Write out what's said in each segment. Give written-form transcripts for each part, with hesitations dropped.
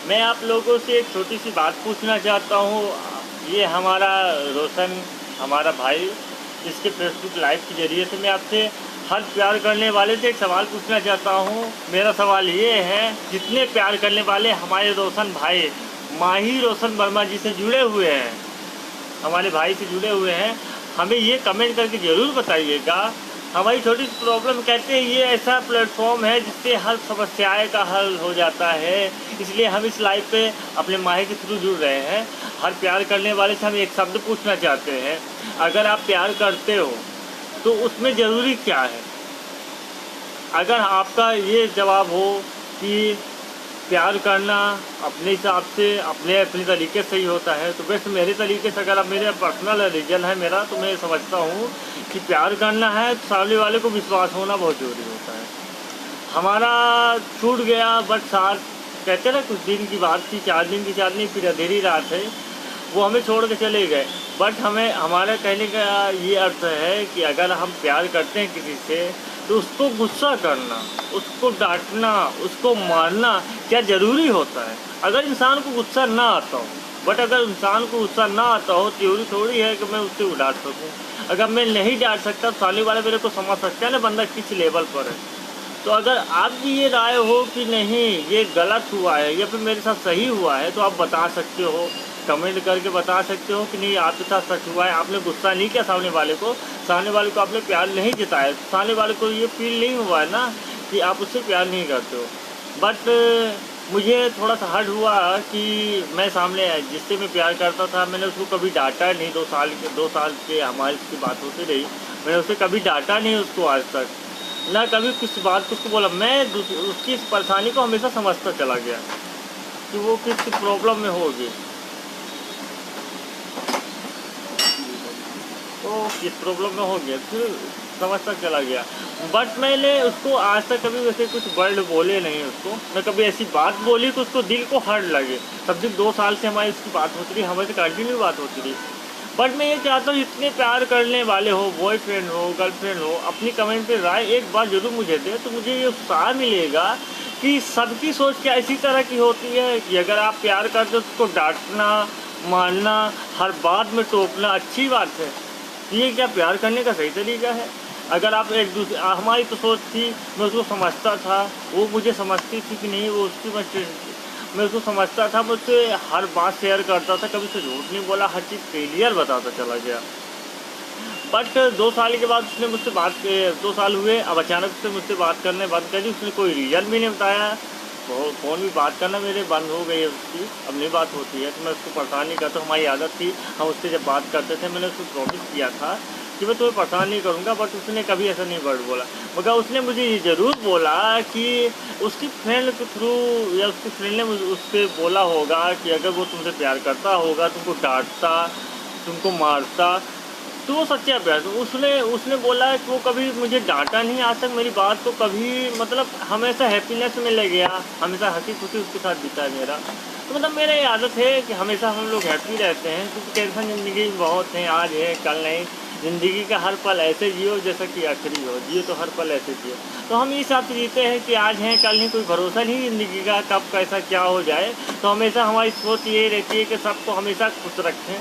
मैं आप लोगों से एक छोटी सी बात पूछना चाहता हूँ। ये हमारा रोशन, हमारा भाई, इसके फेसबुक लाइव के ज़रिए से मैं आपसे हर प्यार करने वाले से एक सवाल पूछना चाहता हूँ। मेरा सवाल ये है, जितने प्यार करने वाले हमारे रोशन भाई माही रोशन वर्मा जी से जुड़े हुए हैं, हमारे भाई से जुड़े हुए हैं, हमें ये कमेंट करके ज़रूर बताइएगा। हमारी छोटी सी प्रॉब्लम, कहते हैं ये ऐसा प्लेटफॉर्म है जिससे हर समस्याएं का हल हो जाता है, इसलिए हम इस लाइव पे अपने माही के थ्रू जुड़ रहे हैं। हर प्यार करने वाले से हम एक शब्द पूछना चाहते हैं, अगर आप प्यार करते हो तो उसमें ज़रूरी क्या है? अगर आपका ये जवाब हो कि प्यार करना अपने हिसाब से अपने तरीके से ही होता है, तो वैसे मेरे तरीके से, अगर अब मेरा पर्सनल रीजन है मेरा, तो मैं समझता हूँ कि प्यार करना है तो सामने वाले को विश्वास होना बहुत ज़रूरी होता है। हमारा छूट गया, बट साथ कहते ना, कुछ दिन की बात थी, 4 दिन की चांदनी फिर अंधेरी रात है, वो हमें छोड़ के चले गए। बट हमें, हमारा कहने का ये अर्थ है कि अगर हम प्यार करते हैं किसी से तो उसको गुस्सा करना, उसको डांटना, उसको मारना क्या ज़रूरी होता है? अगर इंसान को गुस्सा ना आता हो, बट अगर इंसान को गुस्सा ना आता हो, थ्योरी थोड़ी है कि मैं उससे डांट सकूँ। अगर मैं नहीं डांट सकता तो सामने वाला मेरे को समझ सकता है ना बंदा किस लेवल पर है। तो अगर आप भी ये राय हो कि नहीं ये गलत हुआ है या फिर मेरे साथ सही हुआ है, तो आप बता सकते हो, कमेंट करके बता सकते हो कि नहीं आपके साथ सच हुआ है, आपने गुस्सा नहीं किया सामने वाले को आपने प्यार नहीं जताया, सामने वाले को ये फील नहीं हुआ है ना कि आप उससे प्यार नहीं करते हो। बट मुझे थोड़ा सा हर्ट हुआ कि मैं सामने जिससे मैं प्यार करता था, मैंने उसको कभी डांटा नहीं। 2 साल के हमारी उसकी बात होती रही, मैंने उसे कभी डांटा नहीं उसको आज तक, ना कभी किसी बात को उसको बोला। मैं उसकी इस परेशानी को हमेशा समझता चला गया कि वो किस प्रॉब्लम में होगी, तो किस प्रॉब्लम में हो गया, फिर समझता चला गया। बट मैंने उसको आज तक कभी वैसे कुछ वर्ड बोले नहीं उसको, मैं कभी ऐसी बात बोली तो उसको दिल को हर्ट लगे। तब तक 2 साल से हमारी उसकी बात होती रही, हमारे से कंटिन्यू बात होती रही। बट मैं ये चाहता हूँ जितने प्यार करने वाले हो, बॉयफ्रेंड हो, गर्लफ्रेंड हो, अपनी कमेंट पे राय एक बार ज़रूर मुझे दे, तो मुझे ये उत्साह मिलेगा कि सबकी सोच क्या इसी तरह की होती है कि अगर आप प्यार करते हो तो उसको डांटना, मारना, हर बात में टोकना अच्छी बात है? ये क्या प्यार करने का सही तरीका है? अगर आप एक दूसरे, हमारी तो सोच थी, मैं उसको समझता था, वो मुझे समझती थी कि नहीं, वो उसकी मैं उसको समझता था, मैं उससे हर बात शेयर करता था, कभी उसे झूठ नहीं बोला, हर चीज़ क्लियर बताता चला गया। बट 2 साल के बाद उसने मुझसे 2 साल हुए, अब अचानक से मुझसे बात करने बंद कर दी। उसने कोई रीज़न भी नहीं बताया, फ़ोन भी बात करना मेरे बंद हो गई है उसकी, अब नहीं बात होती है। तो मैं उसको परेशान नहीं करता, हमारी आदत थी, हम उससे जब बात करते थे, मैंने उसको प्रॉमिस किया था कि मैं तुम्हें परेशान नहीं करूँगा, बट उसने कभी ऐसा नहीं वर्ड बोला। मगर उसने मुझे ये ज़रूर बोला कि उसकी फ्रेंड के थ्रू या उसकी फ्रेंड ने उससे बोला होगा कि अगर वो तुमसे प्यार करता होगा, तुमको डांटता, तुमको मारता, तो वो सच्चा प्यार। तो उसने बोला कि वो कभी मुझे डांटा नहीं, आज तक मेरी बात को कभी, मतलब हमेशा हैप्पीनेस में ले गया, हमेशा हंसी खुशी उसके साथ बीता है मेरा। तो मतलब मेरा ये आदत है कि हमेशा हम लोग हैप्पी रहते हैं, क्योंकि टेंशन ज़िंदगी में बहुत हैं, आज है कल नहीं। ज़िंदगी का हर पल ऐसे जियो जैसा कि आखिरी हो, जियो तो हर पल ऐसे जियो। तो हम इस हिसाब से जीते हैं कि आज हैं कल नहीं, कोई भरोसा नहीं ज़िंदगी का कब कैसा क्या हो जाए। तो हमेशा हमारी सोच ये रहती है कि सबको हमेशा खुश रखें।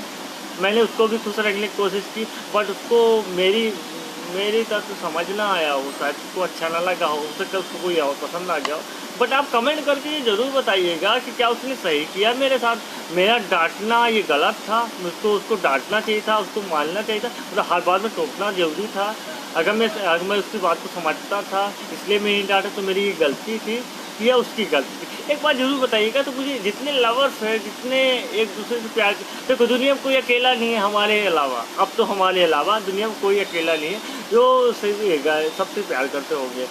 मैंने उसको भी खुश रखने की कोशिश की, बट उसको मेरी तरफ से समझ ना आया हो, शायद उसको अच्छा ना लगा हो, उससे कल उसको कोई और पसंद आ गया हो। बट आप कमेंट करके ये ज़रूर बताइएगा कि क्या उसने सही किया मेरे साथ। मेरा डांटना ये गलत था, मुझको उसको डांटना चाहिए था, उसको मारना चाहिए था, मतलब हर बात में टोकना ज़रूरी था। अगर मैं उसकी बात को समझता था इसलिए मैं नहीं डांटा, तो मेरी ये गलती थी या उसकी गलती थी? एक बार ज़रूर बताइएगा। तो मुझे जितने लवर्स हैं, जितने एक दूसरे से प्यार, देखो दुनिया में कोई अकेला नहीं है हमारे अलावा, अब तो हमारे अलावा दुनिया में कोई अकेला नहीं है जो सबसे प्यार करते होंगे।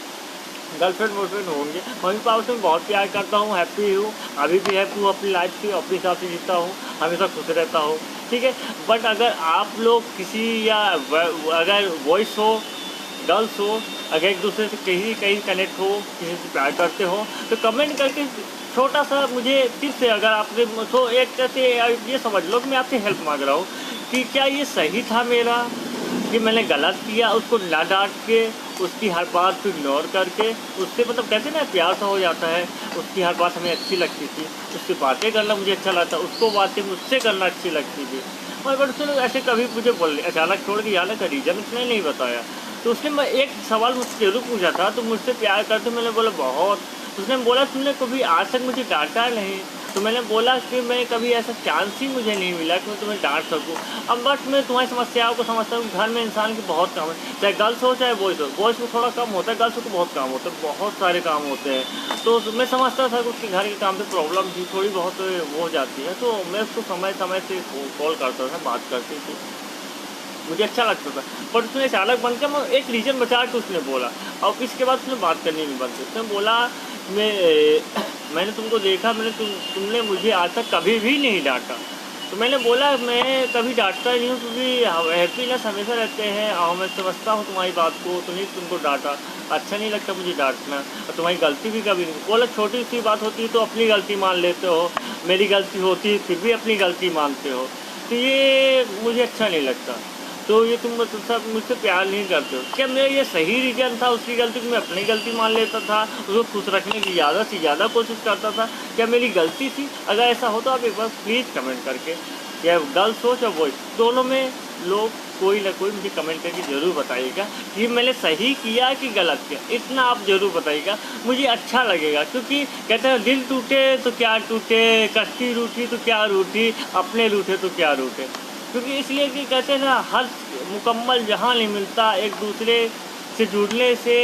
गर्लफ्रेंड बॉयफ्रेंड होंगे, मम्मी पापा से मैं बहुत प्यार करता हूँ, हैप्पी हूँ, अभी भी हैप्पी हूँ, अपनी लाइफ की अपने हिसाब से जीता हूँ, हमेशा खुश रहता हूँ, ठीक है। बट अगर आप लोग किसी, या अगर बॉयज़ हो, गर्ल्स हो, अगर एक दूसरे से कहीं कनेक्ट हो, किसी से प्यार करते हो, तो कमेंट करके छोटा सा मुझे फिर से, अगर आपने तो एक कैसे ये समझ लो कि मैं आपसे हेल्प मांग रहा हूँ कि क्या ये सही था मेरा, कि मैंने गलत किया उसको ना डांट के उसकी हर बात को इग्नोर करके उससे मतलब कहते ना प्यार सा हो जाता है। उसकी हर बात हमें अच्छी लगती थी, उसकी बातें करना मुझे अच्छा लगता, उसको बातें मुझसे करना अच्छी लगती थी। और बट उसने ऐसे कभी मुझे बोल अचानक छोड़ के जाने का रीज़न उसने नहीं बताया। तो उसने मैं एक सवाल मुझसे ज़रूर पूछा था, तो मुझसे प्यार करते मैंने बोला बहुत। उसने बोला तुमने कभी आज तक मुझे डांटा नहीं। तो मैंने बोला कि मैं कभी ऐसा चांस ही मुझे नहीं मिला कि मैं तुम्हें डांट सकूं। अब बट मैं तुम्हारी समस्याओं को समझता हूँ। घर में इंसान के बहुत काम है, चाहे गर्ल्स हो चाहे बॉयज़ हो। बॉयज़ को थोड़ा कम होता है, गर्ल्स को बहुत काम होता है, बहुत सारे काम होते हैं। तो मैं समझता था कि उसके घर के काम पे प्रॉब्लम थी, थोड़ी बहुत वो हो जाती है। तो मैं उसको समय समय से कॉल करता था, बात करती थी, मुझे अच्छा लगता था। बट उसने अचानक बंद किया। मैं एक रीज़न बचा के उसने बोला, और इसके बाद उसने बात करनी नहीं बंद की। उसने बोला मैंने तुमको देखा, तुमने मुझे आज तक कभी भी नहीं डांटा। तो मैंने बोला मैं कभी डांटता ही नहीं हूँ, क्योंकि हैप्पीनेस हमेशा रहते हैं और मैं समझता हूँ तुम्हारी बात को, तो नहीं तुमको डांटा। अच्छा नहीं लगता मुझे डांटना, और तुम्हारी गलती भी कभी नहीं। बोला छोटी सी बात होती है तो अपनी गलती मान लेते हो, मेरी गलती होती है फिर भी अपनी गलती मानते हो, तो ये मुझे अच्छा नहीं लगता। तो ये तुम मतलब सब मुझसे प्यार नहीं करते हो। क्या मेरा ये सही रीज़न था उसकी गलती को मैं अपनी गलती मान लेता था, उसको खुश रखने की ज़्यादा से ज़्यादा कोशिश करता था? क्या मेरी गलती थी? अगर ऐसा हो तो आप एक बार प्लीज़ कमेंट करके, या गर्ल्स हो चाहे बॉयज़, दोनों में लोग कोई ना कोई मुझे कमेंट करके ज़रूर बताइएगा कि मैंने सही किया कि गलत किया। इतना आप ज़रूर बताइएगा, मुझे अच्छा लगेगा। क्योंकि कहते हैं दिल टूटे तो क्या टूटे, कश्ती रूठी तो क्या रूठी, अपने रूठे तो क्या रूठे। क्योंकि इसलिए कि कहते हैं ना, हर मुकम्मल जहाँ नहीं मिलता, एक दूसरे से जुड़ने से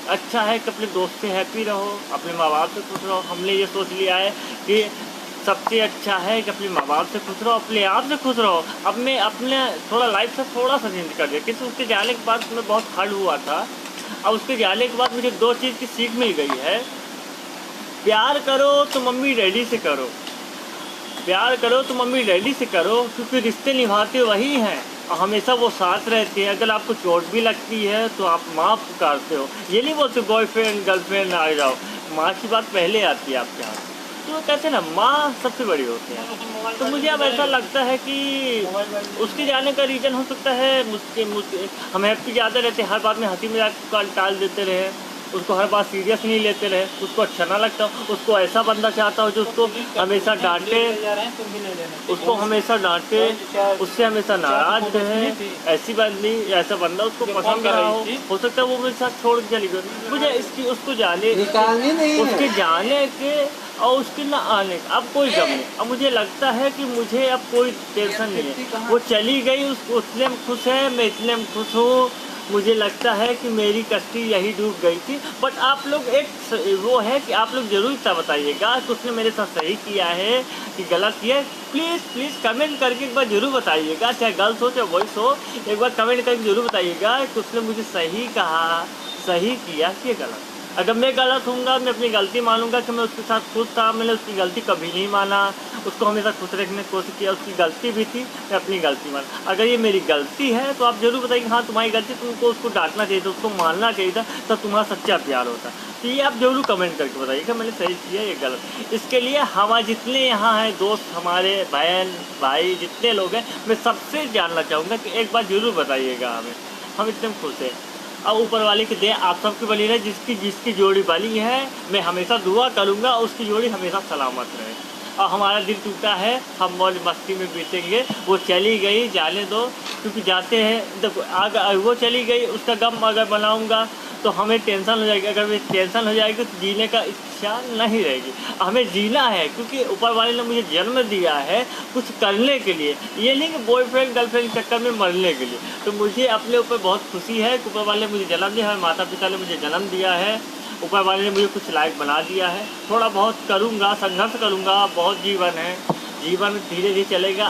अच्छा है कि अपने दोस्त से हैप्पी रहो, अपने माँ बाप से खुश रहो। हमने ये सोच लिया है कि सबसे अच्छा है कि अपने माँ बाप से खुश रहो, अपने आप से खुश रहो। अब मैं अपने थोड़ा लाइफ से थोड़ा सा चेंज कर दिया, क्योंकि उसके जाने के बाद मैं बहुत हर्ट हुआ था। और उसके जाने के बाद मुझे 2 चीज़ की सीख मिल गई है। प्यार करो तो मम्मी डैडी से करो, प्यार करो तो मम्मी डैडी से करो, क्योंकि रिश्ते निभाते वही हैं और हमेशा वो साथ रहते हैं। अगर आपको चोट भी लगती है तो आप माँ पुकारते हो, ये नहीं बोलते बॉयफ्रेंड गर्लफ्रेंड आ जाओ। माँ की बात पहले आती है आपके यहाँ। तो कहते हैं ना, माँ सबसे बड़ी होती है। तो मुझे अब ऐसा लगता है कि उसके जाने का रीज़न हो सकता है हम हैप्पी ज़्यादा रहते, हर बात में हंसी मजाक टाल देते रहे, उसको हर बात सीरियस नहीं लेते रहे, उसको अच्छा ना लगता, उसको ऐसा बंदा चाहता हो जो उसको हमेशा डांटे, उसको हमेशा डांटे, उससे हमेशा नाराज रहे। ऐसी बंदी, ऐसा बंदा उसको पसंद रहा हो सकता है वो मेरे साथ छोड़ के चली गई। मुझे इसकी उसको जाने, उसके जाने के और उसके ना आने का अब कोई गम नहीं। अब मुझे लगता है कि मुझे अब कोई टेंशन नहीं है, वो चली गई, उतने में खुश है, मैं इतने में खुश हूँ। मुझे लगता है कि मेरी कश्ती यही डूब गई थी। बट आप लोग एक वो है कि आप लोग ज़रूर इतना बताइएगा कि उसने मेरे साथ सही किया है कि गलत किया है। प्लीज़ प्लीज़ कमेंट करके एक बार ज़रूर बताइएगा, चाहे गर्ल्स हो चाहे बॉयज़ हो, एक बार कमेंट करके ज़रूर बताइएगा कि उसने मुझे सही कहा, सही किया कि गलत। अगर मैं गलत हूँगा, मैं अपनी गलती मानूंगा कि मैं उसके साथ खुश था, मैंने उसकी गलती कभी नहीं माना, उसको हमेशा खुश रखने की कोशिश किया, उसकी गलती भी थी, मैं अपनी गलती माना। अगर ये मेरी गलती है तो आप ज़रूर बताइए हाँ तुम्हारी गलती, तुमको उसको डांटना चाहिए था, उसको मानना चाहिए था, तब तुम्हारा सच्चा प्यार होता। तो ये आप ज़रूर कमेंट करके बताइएगा मैंने सही किया या गलत। इसके लिए हमारे जितने यहाँ हैं दोस्त, हमारे बहन भाई जितने लोग हैं, मैं सबसे जानना चाहूँगा कि एक बार ज़रूर बताइएगा हमें, हम इतने खुश हैं। अब ऊपर वाले की दे आप सबकी बनी रहे, जिसकी जोड़ी बनी है, मैं हमेशा दुआ करूँगा उसकी जोड़ी हमेशा सलामत रहे। और हमारा दिल टूटा है, हम मौज मस्ती में बीतेंगे। वो चली गई, जाने दो, क्योंकि जाते हैं देखो, अगर वो चली गई उसका गम अगर बनाऊँगा तो हमें टेंशन हो जाएगी। अगर टेंशन हो जाएगी तो जीने का इच्छा नहीं रहेगी। हमें जीना है, क्योंकि ऊपर वाले ने मुझे जन्म दिया है कुछ करने के लिए, ये नहीं कि बॉयफ्रेंड गर्लफ्रेंड के चक्कर में मरने के लिए। तो मुझे अपने ऊपर बहुत खुशी है कि ऊपर वाले ने मुझे जन्म दिया है, माता पिता ने मुझे जन्म दिया है, ऊपर वाले ने मुझे कुछ लायक बना दिया है। थोड़ा बहुत करूँगा, संघर्ष करूँगा, बहुत जीवन है, जीवन धीरे धीरे चलेगा।